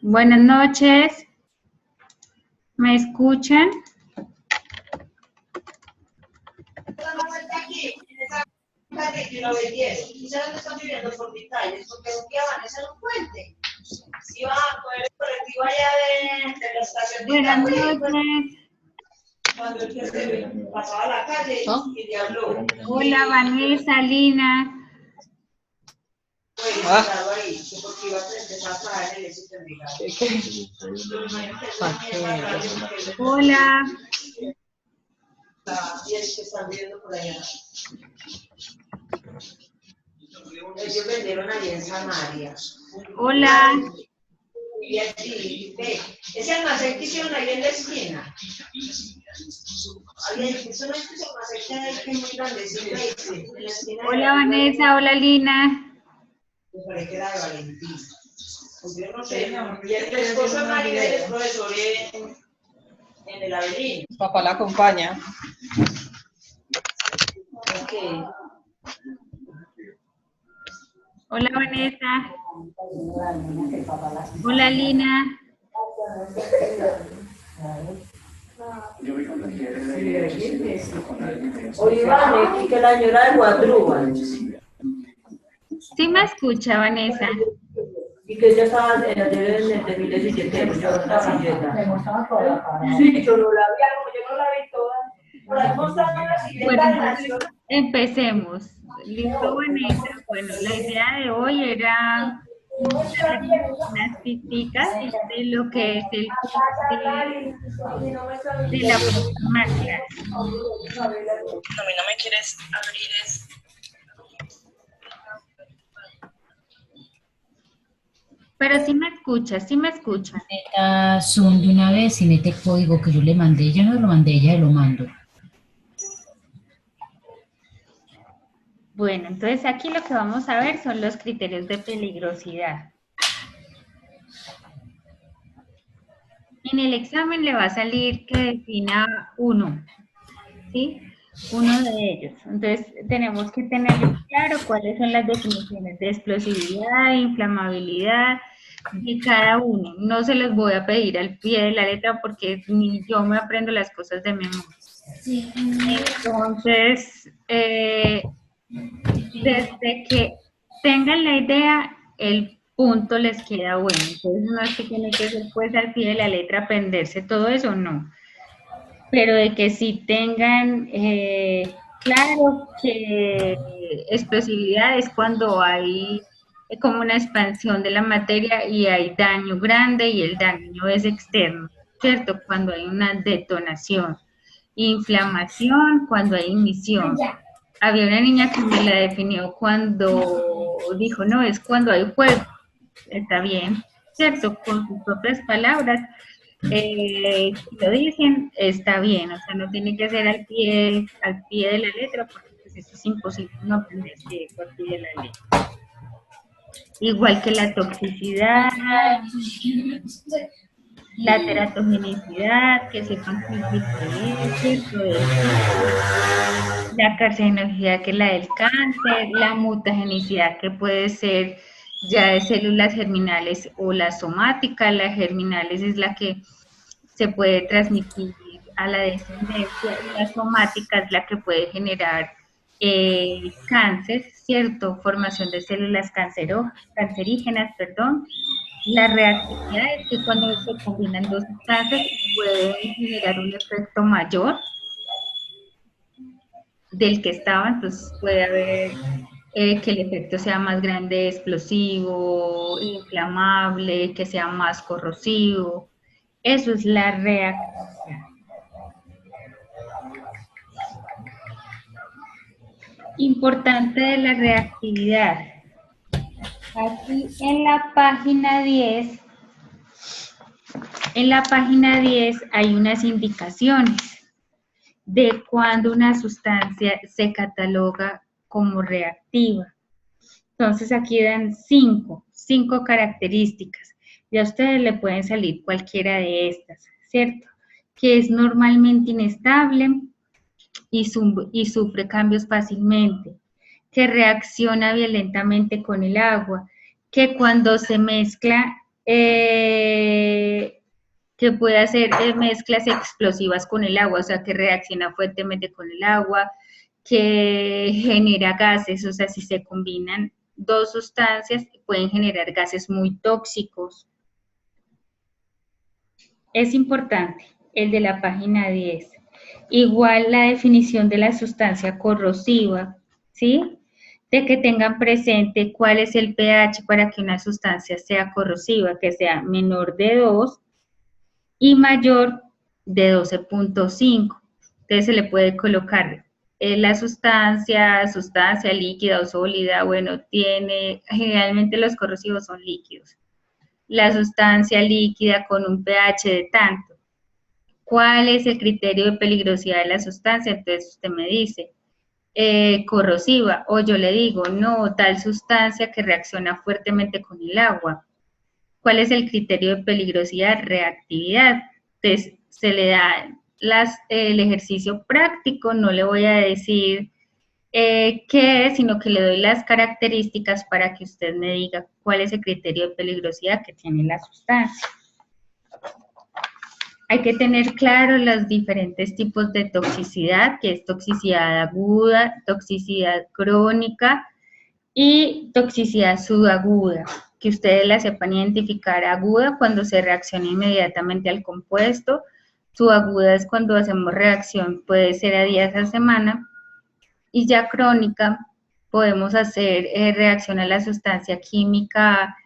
Buenas noches, ¿me escuchan? Que lo vendieron. Quizás no están viviendo por mi calle, porque un día van a hacer un puente. Si van a poner el colectivo allá de la estación de Buenas Itagüí, noches. cuando el que se pasaba la calle y le habló. Hola, Vanessa, Lina. Pues estaba ahí, porque iba a empezar a trabajar en el supermercado. Hola. Y es que están viviendo por allá. Ellos vendieron allí en Samaria. Hola. Y allí, ve, ese almacén que hicieron ahí en la esquina. Eso no es ese almacén que hay que es muy grandecito ahí, en la esquina. Hola, Vanessa. Hola, Lina. Me parece que era de Valentín. Yo no sé, y el esposo de Maribel es profesor en el Avelino. Papá la acompaña. Okay. Hola, Vanessa. Hola, Lina. Oye, Vane, que la señora de Guadrúbal. ¿Sí me escucha, Vanessa? Y que ella estaba ayer en el 2017, yo la silleta. Sí, yo no la vi, como yo no la vi toda. Por ahí mostrando la silleta Bueno, de entonces Nación. empecemos. Listo, Vanessa. Bueno, la idea de hoy era darles unas pistas de lo que es el de la próxima clase. A mí no me quieres abrir eso. Pero sí me escucha, sí me escucha. Meta Zoom de una vez y mete el código que yo le mandé. Ya no lo mandé, ya lo mando. Bueno, entonces aquí lo que vamos a ver son los criterios de peligrosidad. En el examen le va a salir que defina uno, ¿sí? Uno de ellos. Entonces tenemos que tener claro cuáles son las definiciones de explosividad, inflamabilidad de cada uno. No se los voy a pedir al pie de la letra porque ni yo me aprendo las cosas de memoria. Entonces, desde que tengan la idea, el punto les queda bueno. Entonces, no es que tiene que ser pues al pie de la letra aprenderse todo eso, no. Pero de que sí tengan claro que explosividad es cuando hay como una expansión de la materia y hay daño grande y el daño es externo, ¿cierto? Cuando hay una detonación. Inflamación, cuando hay ignición. Había una niña que me la definió cuando dijo, no, es cuando hay fuego. Está bien, ¿cierto? Con sus propias palabras. Si lo dicen, está bien, o sea, no tiene que ser al pie de la letra, porque pues eso es imposible no aprenderse por pie de la letra. Igual que la toxicidad, la teratogenicidad, que sepan qué tipo es, ¿cierto? La carcinogenicidad, que es la del cáncer, la mutagenicidad, que puede ser ya de células germinales o la somática. La germinales es la que se puede transmitir a la descendencia y la somática es la que puede generar cáncer, ¿cierto? Formación de células cancerígenas, perdón. La reactividad es que cuando se combinan dos sustancias pueden generar un efecto mayor del que estaba, entonces puede haber que el efecto sea más grande, explosivo, inflamable, que sea más corrosivo. Eso es la reactividad. Importante de la reactividad. Aquí en la página 10, hay unas indicaciones de cuando una sustancia se cataloga como reactiva. Entonces aquí dan cinco características. Y a ustedes le pueden salir cualquiera de estas, ¿cierto? Que es normalmente inestable y sufre cambios fácilmente, que reacciona violentamente con el agua, que cuando se mezcla que puede hacer mezclas explosivas con el agua, o sea, que reacciona fuertemente con el agua, que genera gases, o sea, si se combinan dos sustancias, pueden generar gases muy tóxicos. Es importante, el de la página 10. Igual la definición de la sustancia corrosiva, ¿sí? De que tengan presente cuál es el pH para que una sustancia sea corrosiva, que sea menor de 2 y mayor de 12.5. Entonces se le puede colocar la sustancia líquida o sólida, bueno, generalmente los corrosivos son líquidos. La sustancia líquida con un pH de tanto. ¿Cuál es el criterio de peligrosidad de la sustancia? Entonces usted me dice, corrosiva, o yo le digo, no, tal sustancia que reacciona fuertemente con el agua. ¿Cuál es el criterio de peligrosidad? Reactividad. Entonces se le da el ejercicio práctico, no le voy a decir qué es, sino que le doy las características para que usted me diga cuál es el criterio de peligrosidad que tiene la sustancia. Hay que tener claro los diferentes tipos de toxicidad, que es toxicidad aguda, toxicidad crónica y toxicidad subaguda, que ustedes la sepan identificar. Aguda cuando se reacciona inmediatamente al compuesto, subaguda es cuando hacemos reacción, puede ser a días a semana, y ya crónica podemos hacer reacción a la sustancia química,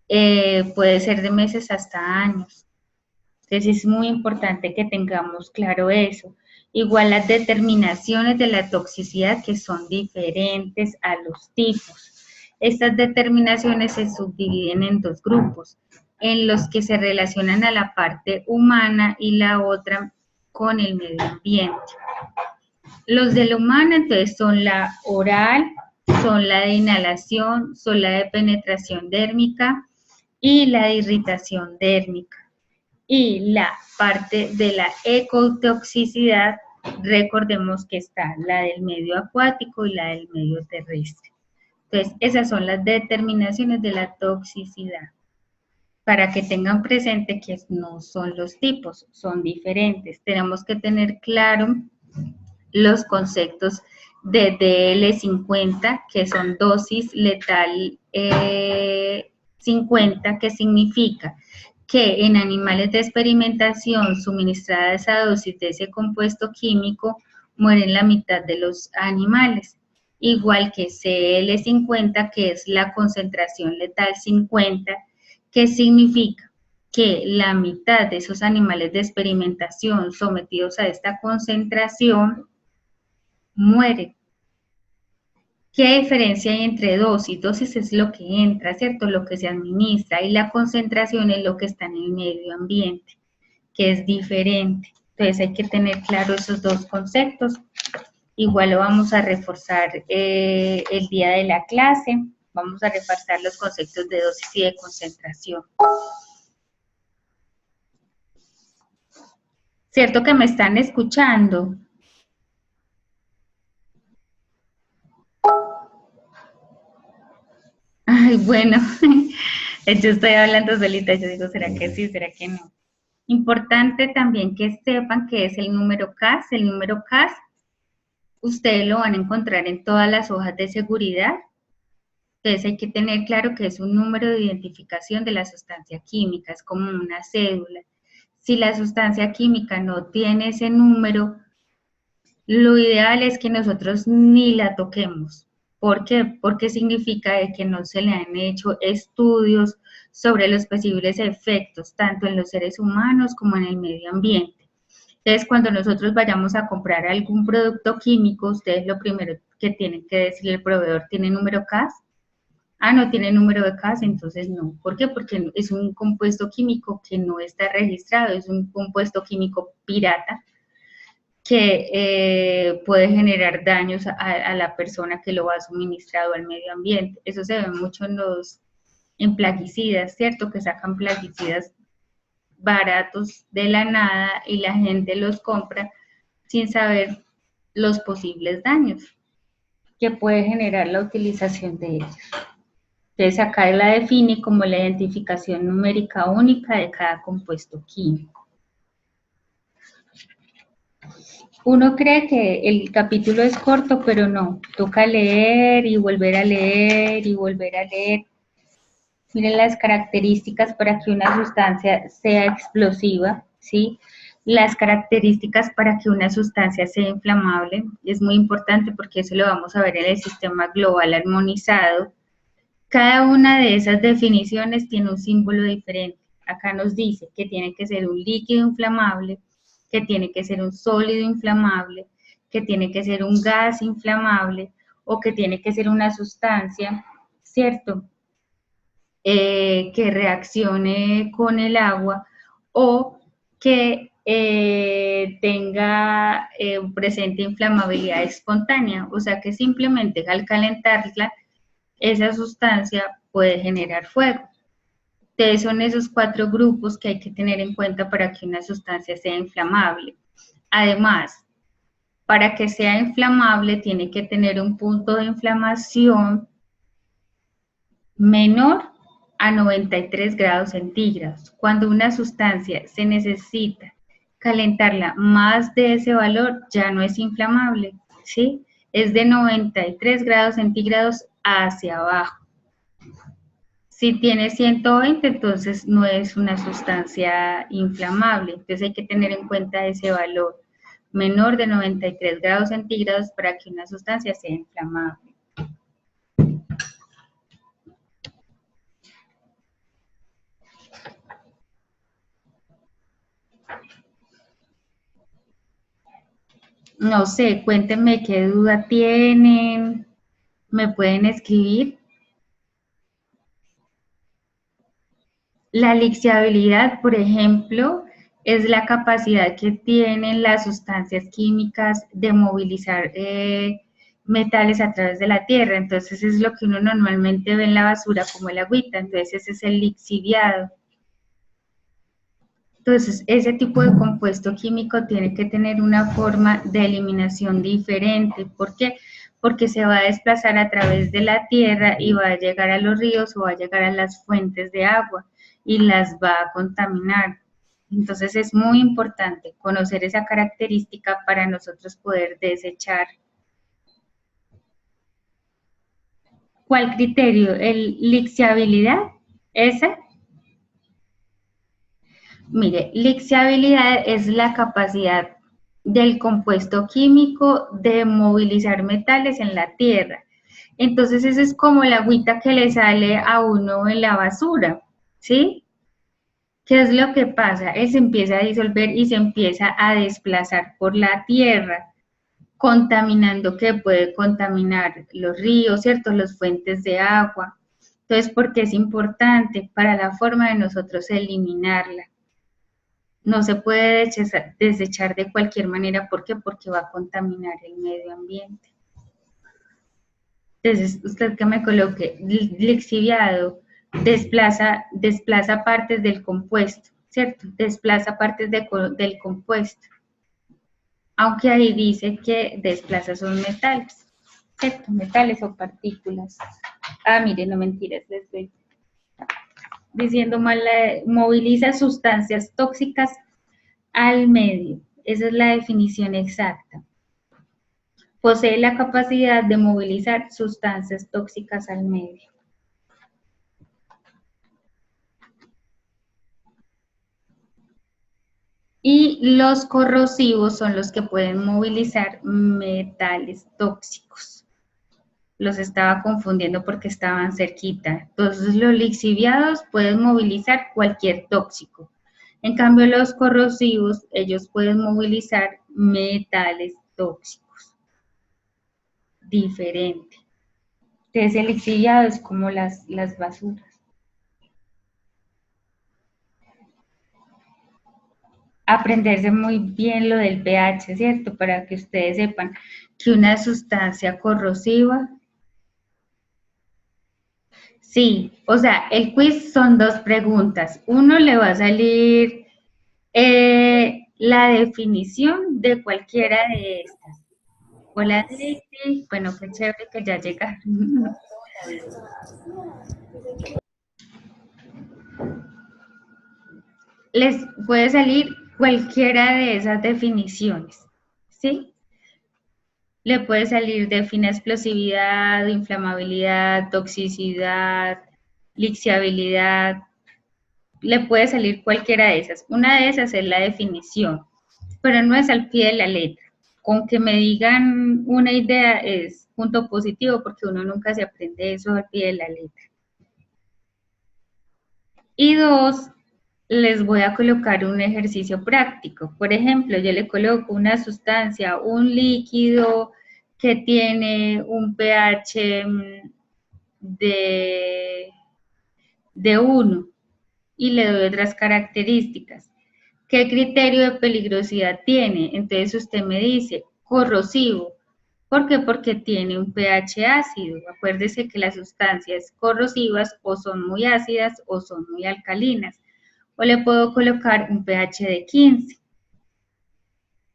puede ser de meses hasta años. Entonces es muy importante que tengamos claro eso. Igual las determinaciones de la toxicidad que son diferentes a los tipos. Estas determinaciones se subdividen en dos grupos, en los que se relacionan a la parte humana y la otra con el medio ambiente. Los de la humana entonces son la oral, son la de inhalación, son la de penetración dérmica y la de irritación dérmica. Y la parte de la ecotoxicidad, recordemos que está la del medio acuático y la del medio terrestre. Entonces, esas son las determinaciones de la toxicidad. Para que tengan presente que no son los tipos, son diferentes. Tenemos que tener claro los conceptos de DL50, que son dosis letal 50, que significa que en animales de experimentación suministrada esa dosis de ese compuesto químico, mueren la mitad de los animales. Igual que CL50, que es la concentración letal 50, que significa que la mitad de esos animales de experimentación sometidos a esta concentración mueren. ¿Qué diferencia hay entre dosis? Dosis es lo que entra, ¿cierto? Lo que se administra, y la concentración es lo que está en el medio ambiente, que es diferente. Entonces hay que tener claro esos dos conceptos. Igual lo vamos a reforzar el día de la clase. Vamos a reforzar los conceptos de dosis y de concentración. ¿Cierto que me están escuchando? Ay, bueno, yo estoy hablando solita, yo digo, ¿será que sí, será que no? Importante también que sepan que es el número CAS. El número CAS, ustedes lo van a encontrar en todas las hojas de seguridad. Entonces hay que tener claro que es un número de identificación de la sustancia química, es como una cédula. Si la sustancia química no tiene ese número, lo ideal es que nosotros ni la toquemos. ¿Por qué? Porque significa que no se le han hecho estudios sobre los posibles efectos, tanto en los seres humanos como en el medio ambiente. Entonces, cuando nosotros vayamos a comprar algún producto químico, ustedes lo primero que tienen que decirle al proveedor, ¿tiene número CAS? Ah, no tiene número de CAS, entonces no. ¿Por qué? Porque es un compuesto químico que no está registrado, es un compuesto químico pirata, que puede generar daños a la persona que lo ha suministrado al medio ambiente. Eso se ve mucho en plaguicidas, ¿cierto? Que sacan plaguicidas baratos de la nada y la gente los compra sin saber los posibles daños que puede generar la utilización de ellos. Entonces acá la define como la identificación numérica única de cada compuesto químico. Uno cree que el capítulo es corto, pero no. Toca leer y volver a leer y volver a leer. Miren las características para que una sustancia sea explosiva, ¿sí? Las características para que una sustancia sea inflamable. Es muy importante porque eso lo vamos a ver en el sistema global armonizado. Cada una de esas definiciones tiene un símbolo diferente. Acá nos dice que tiene que ser un líquido inflamable, que tiene que ser un sólido inflamable, que tiene que ser un gas inflamable o que tiene que ser una sustancia, ¿cierto? Que reaccione con el agua o que tenga presente inflamabilidad espontánea, o sea que simplemente al calentarla, esa sustancia puede generar fuego. Entonces son esos 4 grupos que hay que tener en cuenta para que una sustancia sea inflamable. Además, para que sea inflamable tiene que tener un punto de inflamación menor a 93 grados centígrados. Cuando una sustancia se necesita calentarla más de ese valor, ya no es inflamable, ¿sí? Es de 93 grados centígrados hacia abajo. Si tiene 120, entonces no es una sustancia inflamable. Entonces hay que tener en cuenta ese valor menor de 93 grados centígrados para que una sustancia sea inflamable. No sé, cuéntenme qué duda tienen, me pueden escribir. La lixiabilidad, por ejemplo, es la capacidad que tienen las sustancias químicas de movilizar metales a través de la tierra. Entonces es lo que uno normalmente ve en la basura como el agüita, entonces ese es el lixiviado. Entonces, ese tipo de compuesto químico tiene que tener una forma de eliminación diferente. ¿Por qué? Porque se va a desplazar a través de la tierra y va a llegar a los ríos o va a llegar a las fuentes de agua y las va a contaminar. Entonces, es muy importante conocer esa característica para nosotros poder desechar. ¿Cuál criterio? ¿El lixiabilidad? ¿Ese? Mire, lixiabilidad es la capacidad del compuesto químico de movilizar metales en la tierra. Entonces, eso es como la agüita que le sale a uno en la basura, ¿sí? ¿Qué es lo que pasa? Él se empieza a disolver y se empieza a desplazar por la tierra, contaminando que puede contaminar los ríos, ¿cierto? Las fuentes de agua. Entonces, ¿por qué es importante? Para la forma de nosotros eliminarla. No se puede desechar de cualquier manera. ¿Por qué? Porque va a contaminar el medio ambiente. Entonces, usted que me coloque lixiviado, desplaza partes del compuesto, ¿cierto? Desplaza partes del compuesto. Aunque ahí dice que desplaza son metales, ¿cierto? Metales o partículas. Ah, mire, no mentiras, les estoy diciendo mal, moviliza sustancias tóxicas al medio. Esa es la definición exacta. Posee la capacidad de movilizar sustancias tóxicas al medio. Y los corrosivos son los que pueden movilizar metales tóxicos. Los estaba confundiendo porque estaban cerquita. Entonces los lixiviados pueden movilizar cualquier tóxico. En cambio los corrosivos, ellos pueden movilizar metales tóxicos. Diferente. Entonces el lixiviado es como las basuras. Aprenderse muy bien lo del pH, ¿cierto? Para que ustedes sepan que una sustancia corrosiva. Sí, o sea, el quiz son 2 preguntas. Uno le va a salir la definición de cualquiera de estas. Hola, Leti. Bueno, qué chévere que ya llegaron. Les puede salir cualquiera de esas definiciones, ¿sí? Le puede salir define explosividad, inflamabilidad, toxicidad, lixiabilidad, le puede salir cualquiera de esas. Una de esas es la definición, pero no es al pie de la letra. Con que me digan una idea es punto positivo porque uno nunca se aprende eso al pie de la letra. Y dos, les voy a colocar un ejercicio práctico. Por ejemplo, yo le coloco una sustancia, un líquido que tiene un pH de 1 y le doy otras características. ¿Qué criterio de peligrosidad tiene? Entonces usted me dice, corrosivo. ¿Por qué? Porque tiene un pH ácido. Acuérdese que las sustancias corrosivas o son muy ácidas o son muy alcalinas. O le puedo colocar un pH de 15.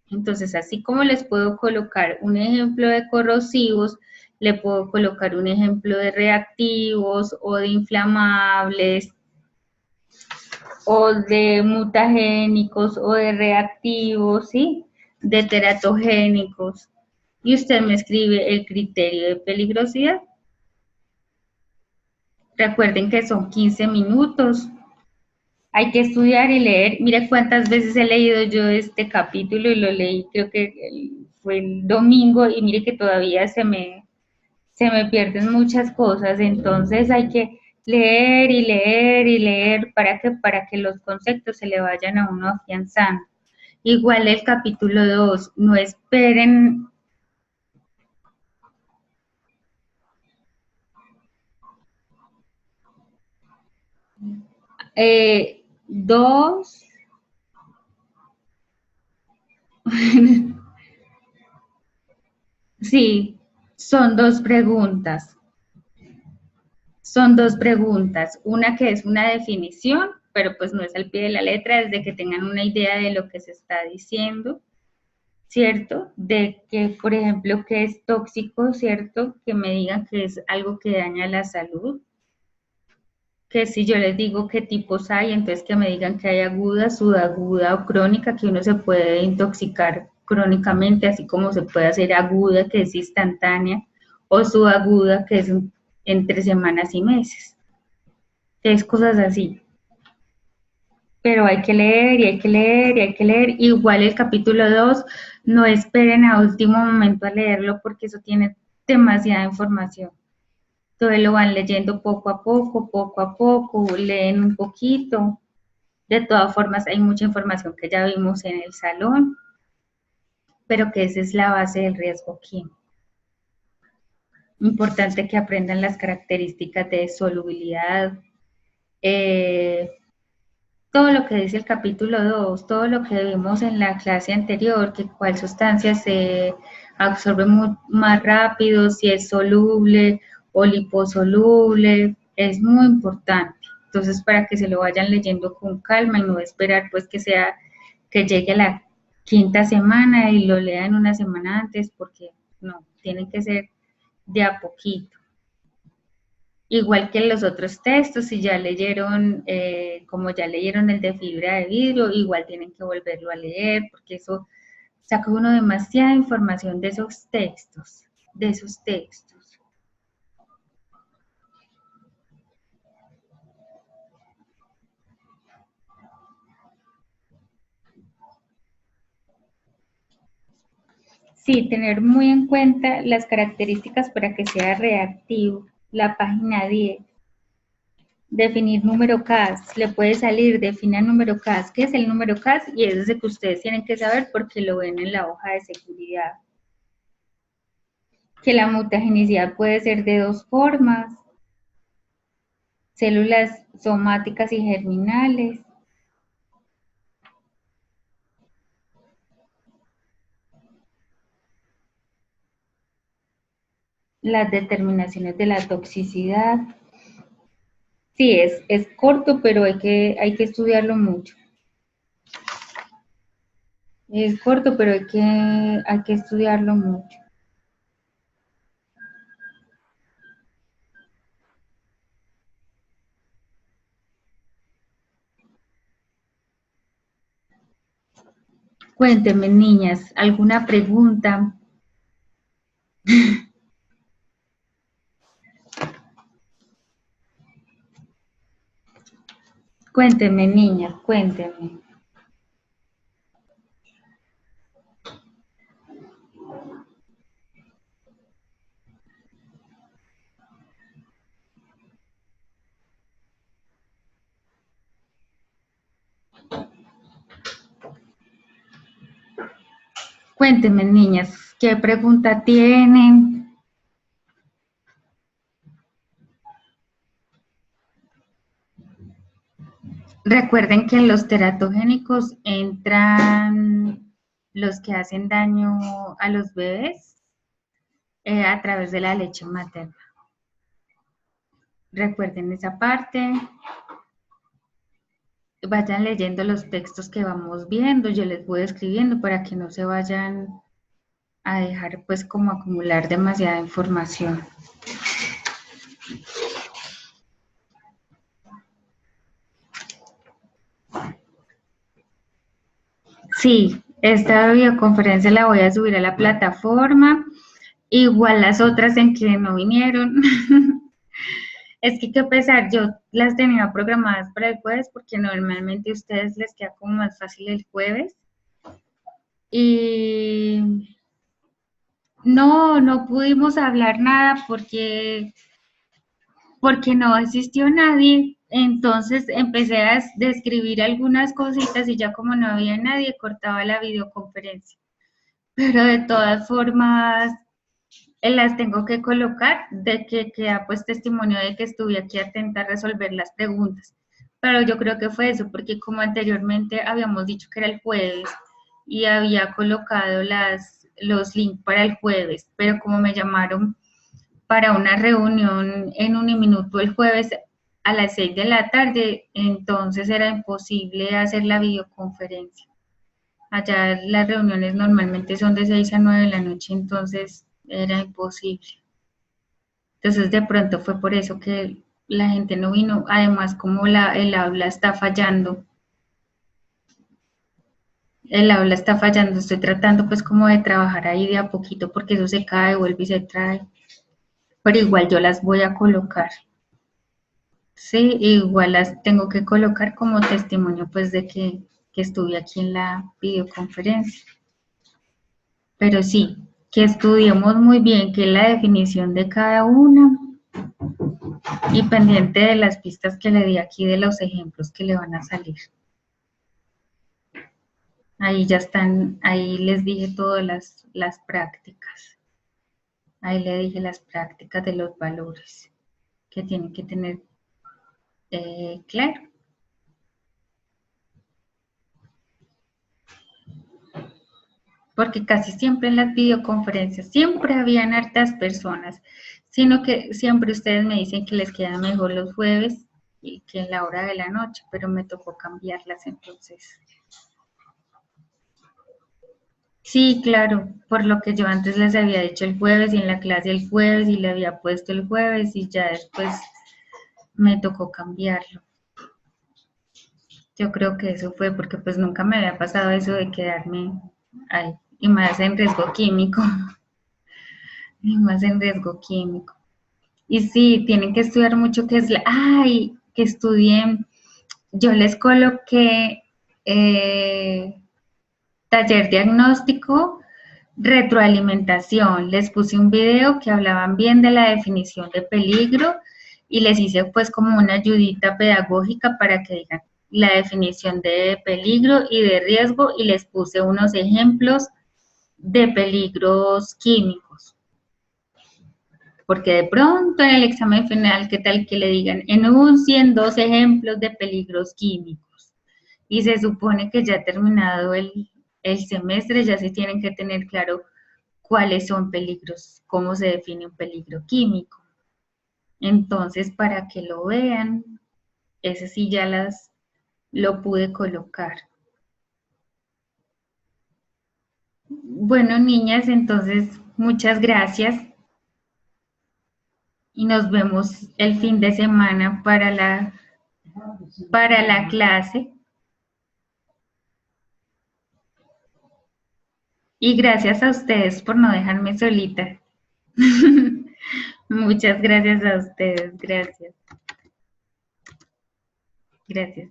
Entonces, así como les puedo colocar un ejemplo de corrosivos, le puedo colocar un ejemplo de reactivos o de inflamables o de mutagénicos o de reactivos, ¿sí? De teratogénicos. Y usted me escribe el criterio de peligrosidad. Recuerden que son 15 minutos. Hay que estudiar y leer. Mire cuántas veces he leído yo este capítulo y lo leí, creo que fue el domingo, y mire que todavía se me pierden muchas cosas. Entonces hay que leer y leer y leer para que los conceptos se le vayan a uno afianzando. Igual el capítulo 2, no esperen. Dos. Sí, son dos preguntas. Son dos preguntas. Una que es una definición, pero pues no es al pie de la letra, es de que tengan una idea de lo que se está diciendo, ¿cierto? De que, por ejemplo, que es tóxico, ¿cierto? Que me digan que es algo que daña la salud. Que si yo les digo qué tipos hay, entonces que me digan que hay aguda, subaguda o crónica, que uno se puede intoxicar crónicamente, así como se puede hacer aguda, que es instantánea, o subaguda, que es entre semanas y meses. Es cosas así. Pero hay que leer y hay que leer y hay que leer. Igual el capítulo 2, no esperen a último momento a leerlo porque eso tiene demasiada información. Entonces lo van leyendo poco a poco, leen un poquito. De todas formas, hay mucha información que ya vimos en el salón, pero que esa es la base del riesgo químico. Importante que aprendan las características de solubilidad, todo lo que dice el capítulo 2, todo lo que vimos en la clase anterior, que cuál sustancia se absorbe más rápido, si es soluble o liposoluble, es muy importante. Entonces, para que se lo vayan leyendo con calma y no esperar pues que llegue a la quinta semana y lo lean una semana antes, porque no, tienen que ser de a poquito. Igual que los otros textos, si ya leyeron, como ya leyeron el de fibra de vidrio, igual tienen que volverlo a leer, porque eso saca uno demasiada información de esos textos, Sí, tener muy en cuenta las características para que sea reactivo. La página 10. Definir número CAS. Le puede salir, defina número CAS. ¿Qué es el número CAS? Y eso es el que ustedes tienen que saber porque lo ven en la hoja de seguridad. Que la mutagenicidad puede ser de dos formas. Células somáticas y germinales. Las determinaciones de la toxicidad. Sí, es corto, pero hay que estudiarlo mucho. Es corto, pero hay que estudiarlo mucho. Cuéntenme, niñas, ¿alguna pregunta? Cuéntenme, niñas, cuéntenme. Cuéntenme, niñas, ¿qué pregunta tienen? Recuerden que en los teratogénicos entran los que hacen daño a los bebés a través de la leche materna. Recuerden esa parte. Vayan leyendo los textos que vamos viendo, yo les voy escribiendo para que no se vayan a dejar pues como acumular demasiada información. Sí, esta videoconferencia la voy a subir a la plataforma, igual las otras en que no vinieron. Es que qué pesar, yo las tenía programadas para el jueves porque normalmente a ustedes les queda como más fácil el jueves. Y no pudimos hablar nada porque no asistió nadie. Entonces empecé a describir algunas cositas y ya como no había nadie, cortaba la videoconferencia. Pero de todas formas, las tengo que colocar de que queda pues testimonio de que estuve aquí atenta a resolver las preguntas. Pero yo creo que fue eso, porque como anteriormente habíamos dicho que era el jueves y había colocado los links para el jueves, pero como me llamaron para una reunión en Uniminuto el jueves a las 6 de la tarde, entonces era imposible hacer la videoconferencia. Allá las reuniones normalmente son de 6 a 9 de la noche, entonces era imposible. Entonces de pronto fue por eso que la gente no vino, además como el aula está fallando. El aula está fallando, estoy tratando pues como de trabajar ahí de a poquito porque eso se cae, vuelve y se trae. Pero igual yo las voy a colocar. Sí, igual las tengo que colocar como testimonio pues de que estuve aquí en la videoconferencia. Pero sí, que estudiemos muy bien qué es la definición de cada una y pendiente de las pistas que le di aquí de los ejemplos que le van a salir. Ahí ya están, ahí les dije todas las prácticas. Ahí le dije las prácticas de los valores que tienen que tener claro. Porque casi siempre en las videoconferencias siempre habían hartas personas, sino que siempre ustedes me dicen que les quedan mejor los jueves y que en la hora de la noche, pero me tocó cambiarlas entonces. Sí, claro, por lo que yo antes les había dicho el jueves y en la clase el jueves y le había puesto el jueves y ya después me tocó cambiarlo. Yo creo que eso fue porque pues nunca me había pasado eso de quedarme ahí y más en riesgo químico. Y más en riesgo químico. Y sí, tienen que estudiar mucho que es que estudien. Yo les coloqué taller diagnóstico, retroalimentación. Les puse un video que hablaban bien de la definición de peligro y les hice pues como una ayudita pedagógica para que digan la definición de peligro y de riesgo y les puse unos ejemplos de peligros químicos. Porque de pronto en el examen final, ¿qué tal que le digan? Enuncien 2 ejemplos de peligros químicos. Y se supone que ya terminado el semestre, ya se tienen que tener claro cuáles son peligros, cómo se define un peligro químico. Entonces, para que lo vean, ese sí ya lo pude colocar. Bueno, niñas, entonces, muchas gracias. Y nos vemos el fin de semana para la clase. Y gracias a ustedes por no dejarme solita. Muchas gracias a ustedes, gracias. Gracias.